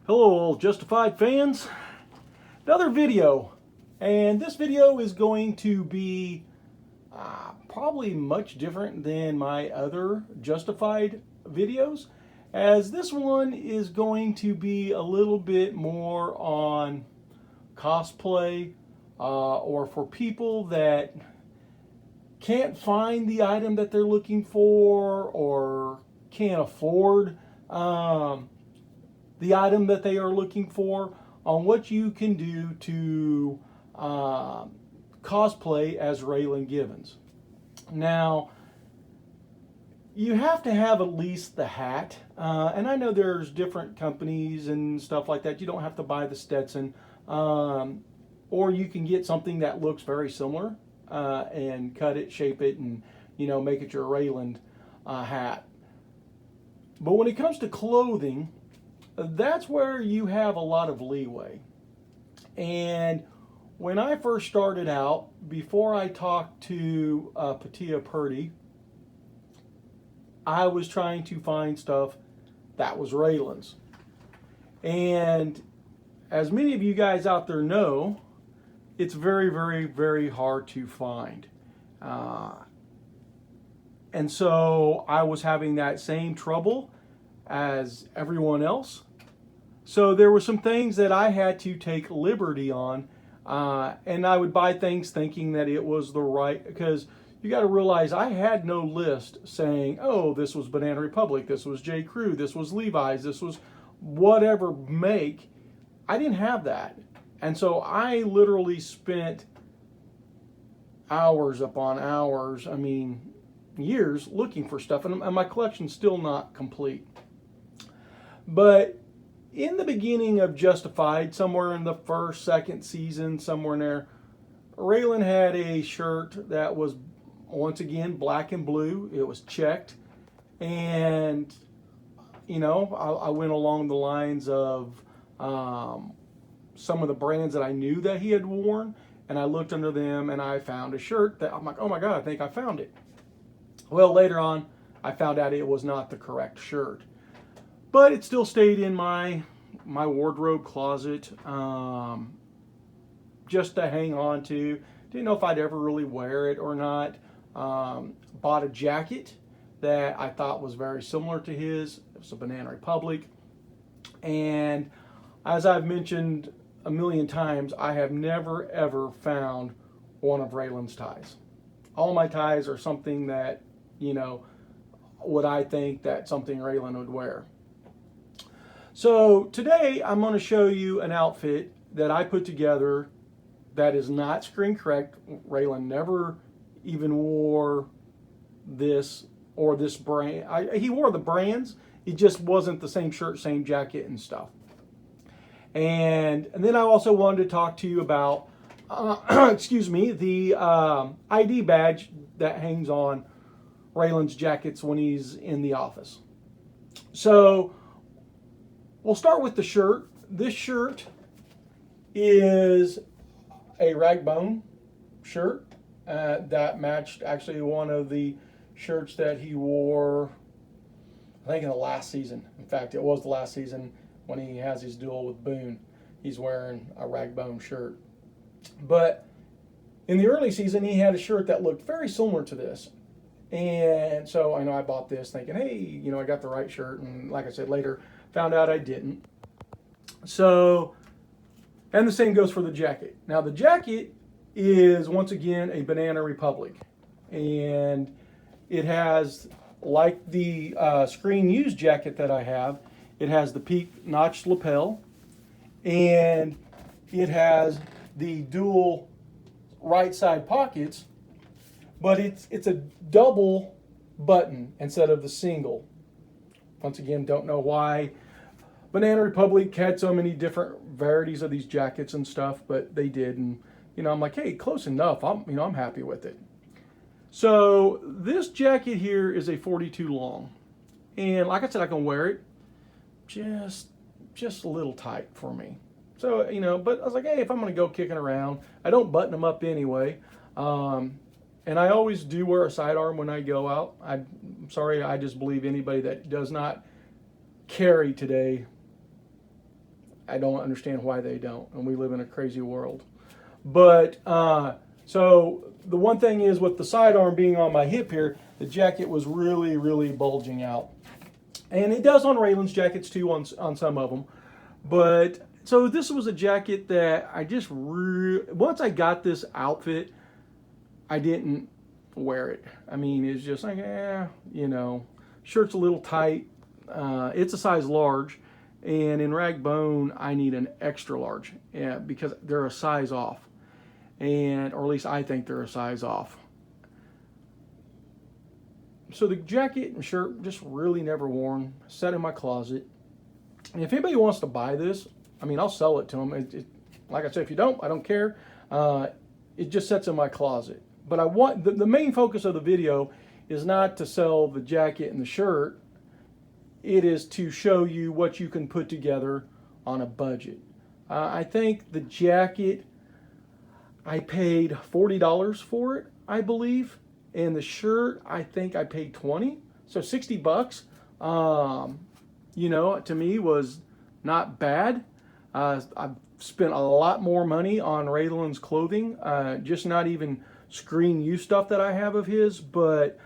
Hello all Justified fans, another video, and this video is going to be probably much different than my other Justified videos, as this one is going to be a little bit more on cosplay or for people that can't find the item that they're looking for or can't afford the item that they are looking for, on what you can do to cosplay as Raylan Givens. Now, you have to have at least the hat, and I know there's different companies and stuff like that. You don't have to buy the Stetson, or you can get something that looks very similar and cut it, shape it, and make it your Raylan hat. But when it comes to clothing, that's where you have a lot of leeway. And when I first started out, before I talked to Patia Purdy, I was trying to find stuff that was Raylan's. And as many of you guys out there know, it's very, very, very hard to find. And so I was having that same trouble as everyone else. So there were some things that I had to take liberty on, and I would buy things thinking that it was the right, because you got to realize I had no list saying, oh, this was Banana Republic, this was J. Crew, this was Levi's, this was whatever make. I didn't have that. And so I literally spent hours upon hours, years looking for stuff, and my collection's still not complete. But in the beginning of Justified, somewhere in the first, second season, somewhere in there, Raylan had a shirt that was, once again, black and blue. It was checked. And, I went along the lines of some of the brands that I knew that he had worn, and I looked under them, and I found a shirt that I'm like, oh my God, I think I found it. Well, later on, I found out it was not the correct shirt. But it still stayed in my wardrobe closet, just to hang on to. Didn't know if I'd ever really wear it or not. Bought a jacket that I thought was very similar to his. It was a Banana Republic. And as I've mentioned a million times, I have never ever found one of Raylan's ties. All my ties are something that, what I think that something Raylan would wear. So today I'm going to show you an outfit that I put together that is not screen correct. Raylan never even wore this or this brand. He wore the brands. It just wasn't the same shirt, same jacket and stuff. And then I also wanted to talk to you about, the ID badge that hangs on Raylan's jackets when he's in the office. So we'll start with the shirt. This shirt is a ragbone shirt that matched actually one of the shirts that he wore, I think, in the last season. In fact, it was the last season when he has his duel with Boone. He's wearing a ragbone shirt. But in the early season, he had a shirt that looked very similar to this. And so I bought this thinking, hey, I got the right shirt. And like I said, later found out I didn't. So, and the same goes for the jacket. Now the jacket is, once again, a Banana Republic. And it has, like the screen used jacket that I have, it has the peak notched lapel. And it has the dual right side pockets, but it's a double button instead of the single. Once again, don't know why Banana Republic had so many different varieties of these jackets and stuff, but they did, and I'm like, hey, close enough. I'm happy with it. So this jacket here is a 42 long, and like I said, I can wear it just a little tight for me. So but I was like, hey, if I'm going to go kicking around, I don't button them up anyway. And I always do wear a sidearm when I go out. I'm sorry, I just believe anybody that does not carry today I don't understand why they don't, and we live in a crazy world. But so the one thing is, with the sidearm being on my hip here, the jacket was really, really bulging out. And it does on Raylan's jackets too, on some of them. But so this was a jacket that I just once I got this outfit, I didn't wear it. I mean, it's just like, shirt's a little tight. It's a size large, and in rag bone, I need an extra large, because they're a size off, or at least I think they're a size off. So the jacket and shirt just really never worn, set in my closet. And if anybody wants to buy this, I mean, I'll sell it to them. Like I said, if you don't, I don't care. It just sits in my closet. But I want the main focus of the video is not to sell the jacket and the shirt. It is to show you what you can put together on a budget. I think the jacket, I paid $40 for it, I believe. And the shirt, I think I paid $20, so $60. To me was not bad. I've spent a lot more money on Raylan's clothing, just not even screen use stuff that I have of his, but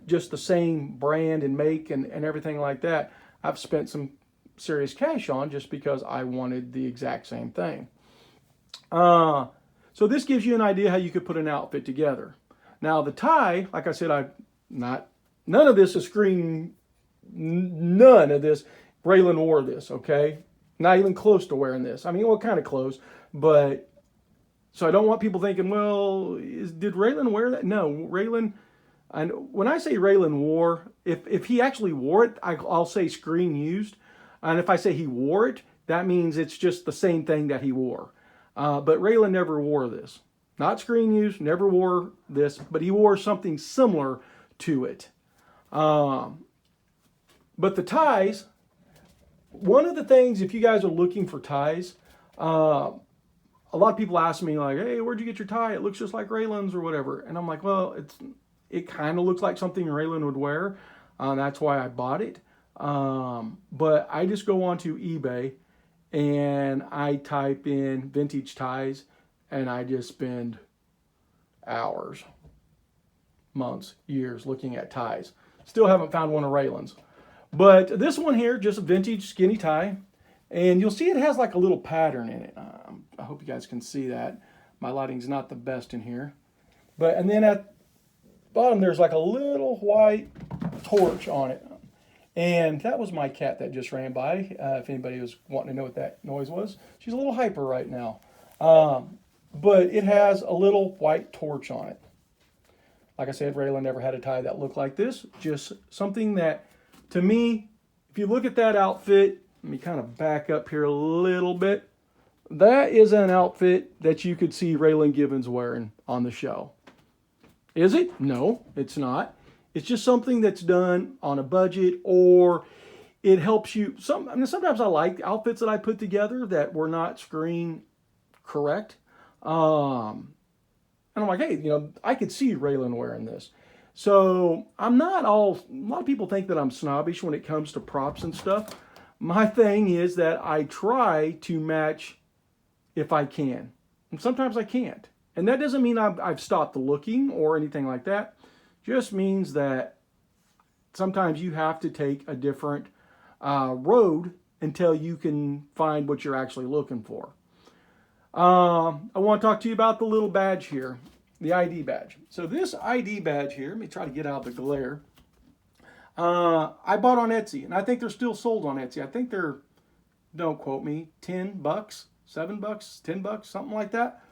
just the same brand and make and everything like that. I've spent some serious cash on just because I wanted the exact same thing. So this gives you an idea how you could put an outfit together. Now the tie, like I said, none of this is screen, none of this. Raylan wore this, okay? Not even close to wearing this. I mean, well, kind of close, but so I don't want people thinking, well, did Raylan wear that? No, Raylan, and when I say Raylan wore, if he actually wore it, I'll say screen used. And if I say he wore it, that means it's just the same thing that he wore. But Raylan never wore this. Not screen used, never wore this, but he wore something similar to it. But the ties, one of the things, if you guys are looking for ties, a lot of people ask me like, hey, where'd you get your tie? It looks just like Raylan's or whatever. And I'm like, well, it kind of looks like something Raylan would wear. That's why I bought it. But I just go onto eBay and I type in vintage ties, and I just spend hours, months, years looking at ties. Still haven't found one of Raylan's. But this one here, just a vintage skinny tie. And you'll see it has like a little pattern in it. I hope you guys can see that. My lighting's not the best in here. And then at the bottom, there's like a little white torch on it. And that was my cat that just ran by. If anybody was wanting to know what that noise was. She's a little hyper right now. But it has a little white torch on it. Like I said, Raylan never had a tie that looked like this. Just something that, to me, if you look at that outfit, let me kind of back up here a little bit. That is an outfit that you could see Raylan Givens wearing on the show. Is it? No, it's not. It's just something that's done on a budget, or it helps you. Sometimes I like outfits that I put together that were not screen correct. And I'm like, hey, I could see Raylan wearing this. So I'm not a lot of people think that I'm snobbish when it comes to props and stuff. My thing is that I try to match if I can. And sometimes I can't. And that doesn't mean I've stopped looking or anything like that. Just means that sometimes you have to take a different road until you can find what you're actually looking for. I want to talk to you about the little badge here, the ID badge. So this ID badge here, let me try to get out of the glare. I bought on Etsy, and I think they're still sold on Etsy. I think they're, don't quote me, $10, $7, $10, something like that.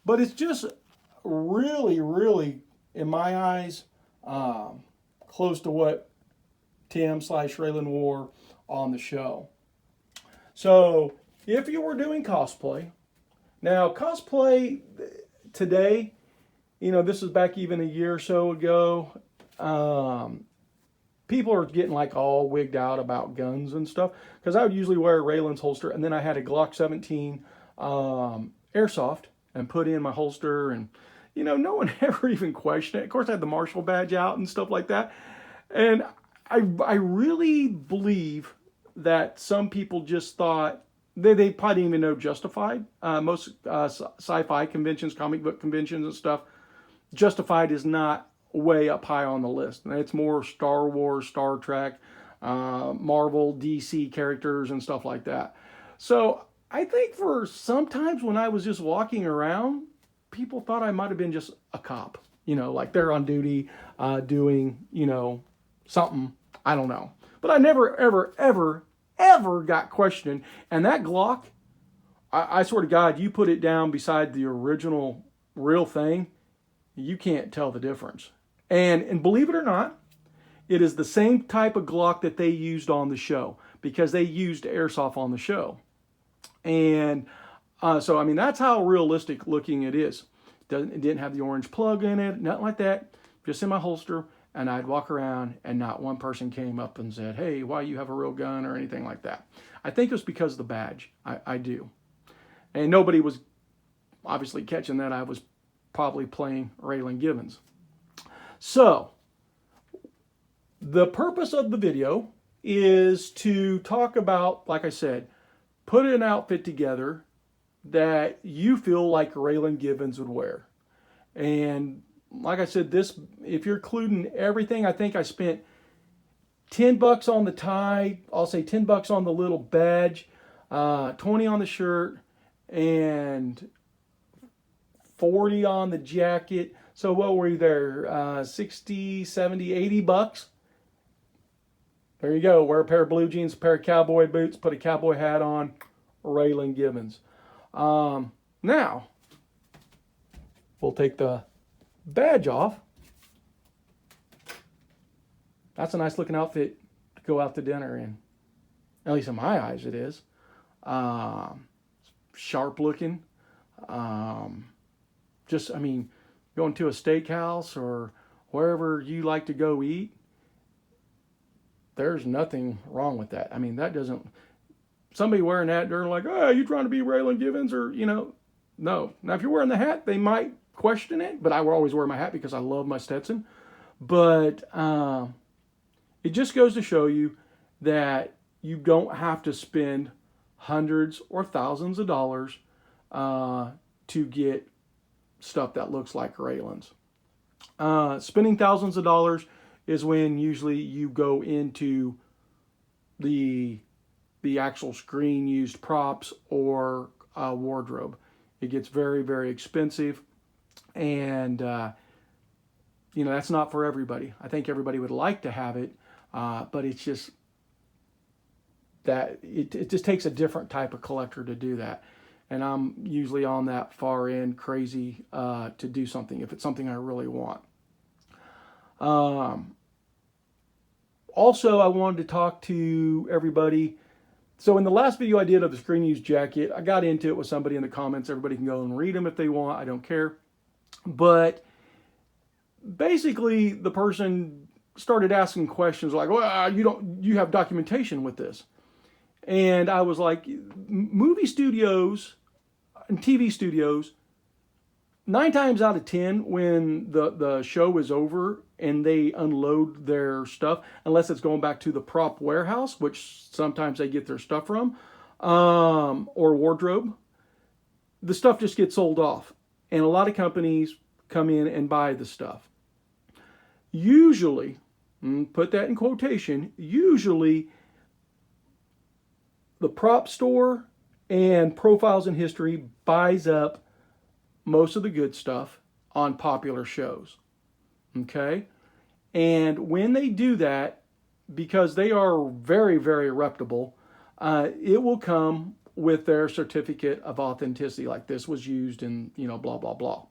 But it's just really, really, in my eyes, close to what Tim/Raylan wore on the show. So if you were doing cosplay, now cosplay today, this is back even a year or so ago, people are getting like all wigged out about guns and stuff, because I would usually wear Raylan's holster, and then I had a Glock 17 airsoft and put in my holster, and no one ever even questioned it. Of course, I had the Marshall badge out and stuff like that. And I really believe that some people just thought They probably didn't even know Justified. Most sci-fi conventions, comic book conventions and stuff, Justified is not way up high on the list. It's more Star Wars, Star Trek, Marvel, DC characters and stuff like that. So I think for sometimes when I was just walking around, people thought I might have been just a cop. Like they're on duty doing, something. I don't know. But I never, ever, ever, ever got questioned. And that Glock, I swear to God, you put it down beside the original real thing, you can't tell the difference. And believe it or not, it is the same type of Glock that they used on the show, because they used airsoft on the show. And so, I mean, that's how realistic looking it is. It didn't have the orange plug in it, nothing like that, just in my holster. And I'd walk around and not one person came up and said, hey, why you have a real gun or anything like that. I think it was because of the badge. I do. And nobody was obviously catching that I was probably playing Raylan Givens. So, the purpose of the video is to talk about, like I said, put an outfit together that you feel like Raylan Givens would wear. And like I said, this, if you're including everything, I think I spent $10 on the tie. I'll say $10 on the little badge, 20 on the shirt, and 40 on the jacket. So what were you there? 60, 70, $80. There you go. Wear a pair of blue jeans, a pair of cowboy boots, put a cowboy hat on. Raylan Givens. Now, we'll take the badge off. That's a nice looking outfit to go out to dinner in. At least in my eyes it is. Sharp looking. Just, I mean, going to a steakhouse or wherever you like to go eat, there's nothing wrong with that. I mean, that doesn't, somebody wearing that, they're like, oh, you trying to be Raylan Givens? Or, no. Now, if you're wearing the hat, they might question it, but I will always wear my hat because I love my Stetson. But it just goes to show you that you don't have to spend hundreds or thousands of dollars to get stuff that looks like Raylan's. Spending thousands of dollars is when usually you go into the actual screen used props or wardrobe. It gets very, very expensive, and that's not for everybody. I think everybody would like to have it, but it's just that it just takes a different type of collector to do that. And I'm usually on that far end crazy to do something if it's something I really want. Also, I wanted to talk to everybody. So in the last video I did of the screen used jacket, I got into it with somebody in the comments. Everybody can go and read them if they want. I don't care. But basically, the person started asking questions like, well, you have documentation with this. And I was like, movie studios and TV studios, 9 times out of 10, when the show is over and they unload their stuff, unless it's going back to the prop warehouse, which sometimes they get their stuff from, or wardrobe, the stuff just gets sold off. And a lot of companies come in and buy the stuff. Usually, put that in quotation, usually the prop store and Profiles in History buys up most of the good stuff on popular shows. Okay? And when they do that, because they are very, very reputable, it will come with their certificate of authenticity, like this was used in, blah, blah, blah.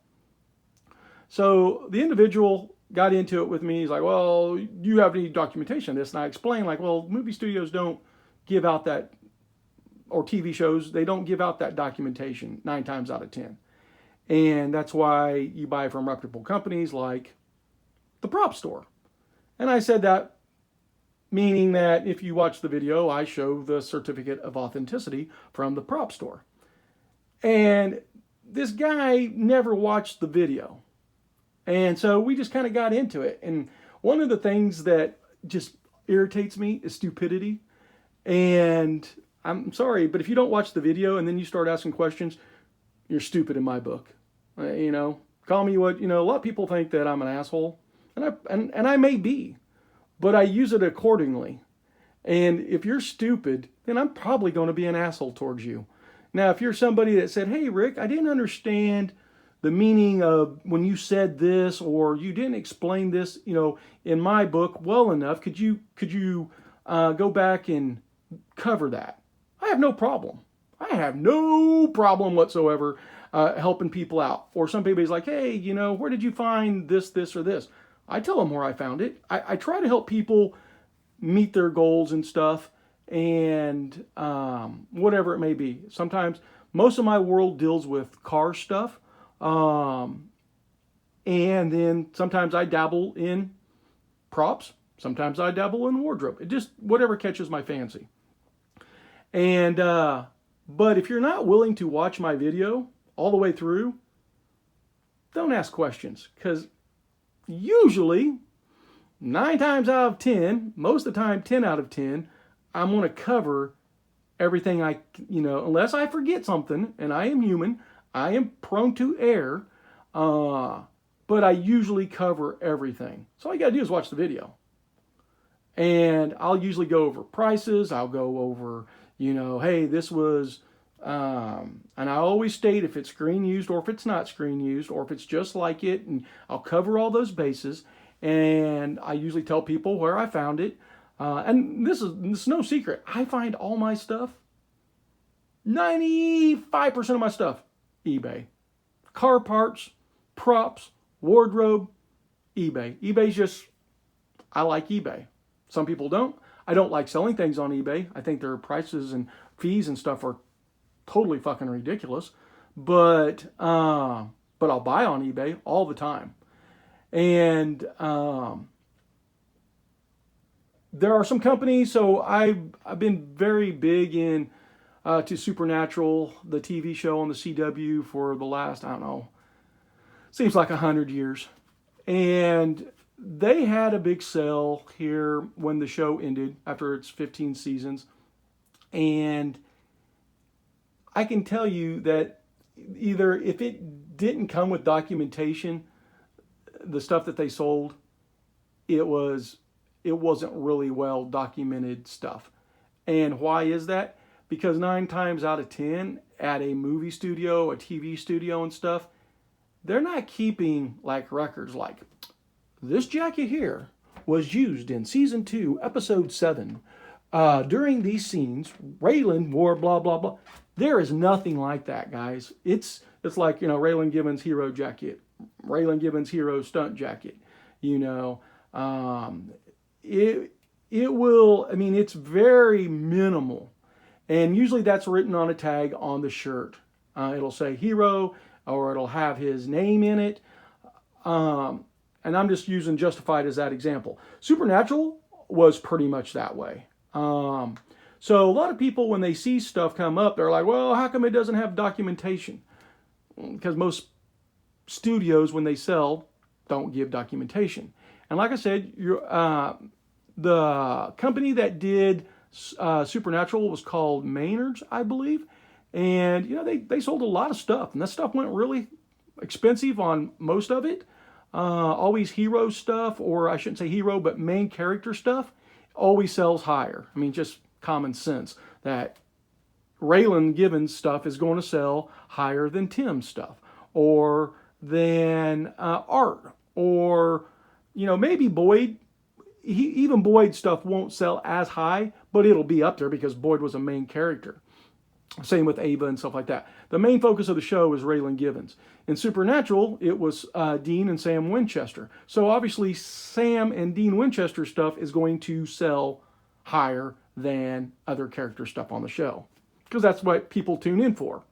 So the individual got into it with me. He's like, well, do you have any documentation of this? And I explained, like, well, movie studios don't give out that, or TV shows, they don't give out that documentation 9 times out of 10. And that's why you buy from reputable companies like the prop store. And I said that meaning that if you watch the video, I show the certificate of authenticity from the prop store. And this guy never watched the video. And so we just kind of got into it. And one of the things that just irritates me is stupidity. And I'm sorry, but if you don't watch the video and then you start asking questions, you're stupid in my book. You know, call me what, you know, a lot of people think that I'm an asshole, and I may be, but I use it accordingly. And if you're stupid, then I'm probably going to be an asshole towards you. Now, if you're somebody that said, "Hey, Rick, I didn't understand the meaning of when you said this, or you didn't explain this, you know, in my book well enough. Could you go back and cover that?" I have no problem. I have no problem whatsoever helping people out. Or some people's like, "Hey, you know, where did you find this, or this?" I tell them where I found it. I try to help people meet their goals and stuff, and whatever it may be. Sometimes, most of my world deals with car stuff. And then sometimes I dabble in props. Sometimes I dabble in wardrobe. It just, whatever catches my fancy. And, but if you're not willing to watch my video all the way through, don't ask questions. Because usually, 9 times out of 10, most of the time 10 out of 10, I'm going to cover everything you know, unless I forget something, and I am human. I am prone to error, but I usually cover everything. So all you got to do is watch the video. And I'll usually go over prices. I'll go over, you know, hey, this was, and I always state if it's screen used or if it's not screen used or if it's just like it, and I'll cover all those bases. And I usually tell people where I found it. And this is no secret. I find all my stuff, 95% of my stuff, eBay. Car parts, props, wardrobe, eBay. eBay's just, I like eBay. Some people don't. I don't like selling things on eBay. I think their prices and fees and stuff are totally fucking ridiculous. But I'll buy on eBay all the time. And there are some companies, so I've been very big in to Supernatural, the TV show on the CW, for the last, I don't know, seems like 100 years. And they had a big sale here when the show ended after its 15 seasons. And I can tell you that either if it didn't come with documentation, the stuff that they sold, it wasn't really well documented stuff. And why is that? Because 9 times out of 10 at a movie studio, a TV studio and stuff, they're not keeping like records like, this jacket here was used in season 2, episode 7. During these scenes, Raylan wore blah, blah, blah. There is nothing like that, guys. It's like, you know, Raylan Givens hero jacket, Raylan Givens hero stunt jacket, you know. It will, I mean, it's very minimal. And usually that's written on a tag on the shirt. It'll say hero, or it'll have his name in it. And I'm just using Justified as that example. Supernatural was pretty much that way. So a lot of people, when they see stuff come up, they're like, well, how come it doesn't have documentation? Because most studios, when they sell, don't give documentation. And like I said, the company that did Supernatural was called Maynard's, I believe. And, you know, they sold a lot of stuff. And that stuff went really expensive on most of it. Always hero stuff, or I shouldn't say hero, but main character stuff, always sells higher. I mean, just common sense that Raylan Givens stuff is going to sell higher than Tim's stuff, or than Art, or, you know, maybe Boyd. Even Boyd's stuff won't sell as high, but it'll be up there because Boyd was a main character. Same with Ava and stuff like that. The main focus of the show is Raylan Givens. In Supernatural, it was Dean and Sam Winchester. So obviously, Sam and Dean Winchester stuff is going to sell higher than other character stuff on the show, because that's what people tune in for.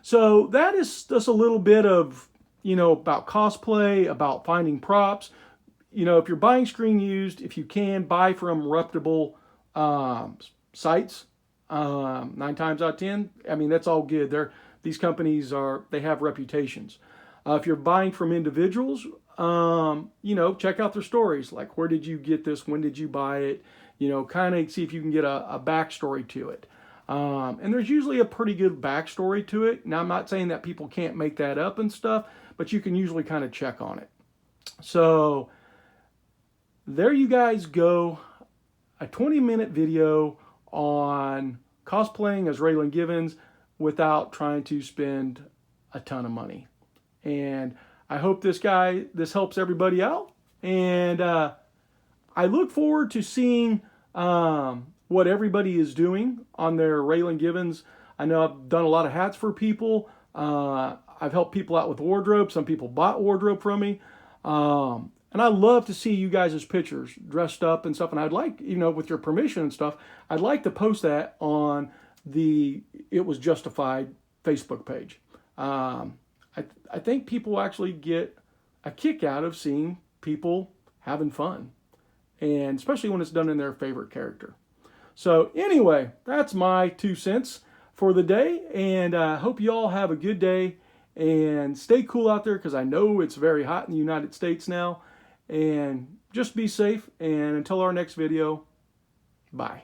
So that is just a little bit of, you know, about cosplay, about finding props. You know, if you're buying screen used, if you can, buy from reputable sites. 9 times out of 10, I mean, that's all good. These companies they have reputations. If you're buying from individuals, you know, check out their stories. Like, where did you get this? When did you buy it? you know, kind of see if you can get a backstory to it. And there's usually a pretty good backstory to it. Now, I'm not saying that people can't make that up and stuff, but you can usually kind of check on it. So there you guys go. A 20-minute video on cosplaying as Raylan Givens without trying to spend a ton of money. And I hope this helps everybody out. And I look forward to seeing what everybody is doing on their Raylan Givens. I know I've done a lot of hats for people. I've helped people out with wardrobe. Some people bought wardrobe from me. And I love to see you guys' pictures dressed up and stuff. And I'd like, you know, with your permission and stuff, I'd like to post that on the It Was Justified Facebook page. I think people actually get a kick out of seeing people having fun, and especially when it's done in their favorite character. So anyway, that's my 2 cents for the day, and I hope you all have a good day and stay cool out there, because I know it's very hot in the United States now. And just be safe, and until our next video, bye.